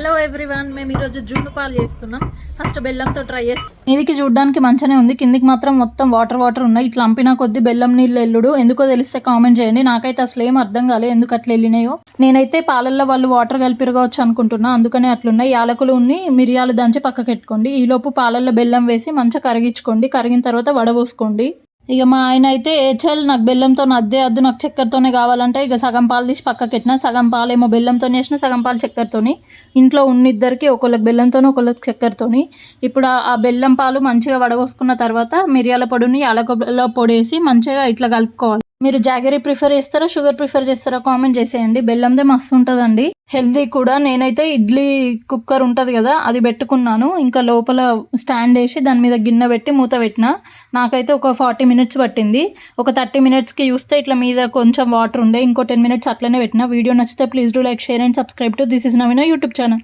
Hello everyone, మేము ఈరోజు జున్ను పాలు చేస్తున్నాం. ఫస్ట్ బెల్లంతో ట్రై చేస్తాం. మీదికి చూడడానికి మంచిగానే ఉంది, కిందికి మాత్రం మొత్తం వాటర్ ఉన్నాయి. ఇట్లా అంపినా కొద్ది బెల్లం నీళ్ళు ఎల్లుడు ఎందుకో తెలిస్తే కామెంట్ చేయండి. నాకైతే అసలు ఏం అర్థం కాలేదు ఎందుకు అట్లా వెళ్ళినాయో. నేనైతే పాలల్లో వాళ్ళు వాటర్ కలిపిరగవచ్చు అనుకుంటున్నా, అందుకనే అట్లున్నాయి. యాలకులు ఉన్ని మిరియాలు దంచి పక్కకు పెట్టుకోండి. ఈలోపు పాలల్లో బెల్లం వేసి మంచిగా కరిగించుకోండి. కరిగిన తర్వాత వడబోసుకోండి. ఇక మా ఆయన అయితే ఏచల్ నాకు బెల్లంతో అద్దే అద్దు, నాకు చక్కెరతోనే కావాలంటే ఇక సగం పాలు తీసి పక్కకి పెట్టినా, సగం పాలు ఏమో బెల్లంతో వేసిన, సగం పాలు చక్కెరతోని. ఇంట్లో ఉన్నిద్దరికి ఒకళ్ళకి బెల్లంతోని ఒకళ్ళకి చక్కెరతోని. ఇప్పుడు ఆ బెల్లం పాలు మంచిగా వడబోసుకున్న తర్వాత మిరియాల పొడిని యాలకుల పొడి వేసి మంచిగా ఇట్లా కలుపుకోవాలి. మీరు జాగరీ ప్రిఫర్ చేస్తారా షుగర్ ప్రిఫర్ చేస్తారా కామెంట్ చేసేయండి. బెల్లందే మస్తు ఉంటుందండి, హెల్దీ కూడా. నేనైతే ఇడ్లీ కుక్కర్ ఉంటుంది కదా అది పెట్టుకున్నాను, ఇంకా లోపల స్టాండ్ వేసి దాని మీద గిన్నె పెట్టి మూత పెట్టిన. నాకైతే ఒక 40 minutes పట్టింది. ఒక 30 minutesకి చూస్తే ఇట్లా మీద కొంచెం వాటర్ ఉండే. ఇంకో 10 minutes అట్లనే పెట్టిన. వీడియో నచ్చితే please do like, share and subscribe to this is Naveena YouTube channel.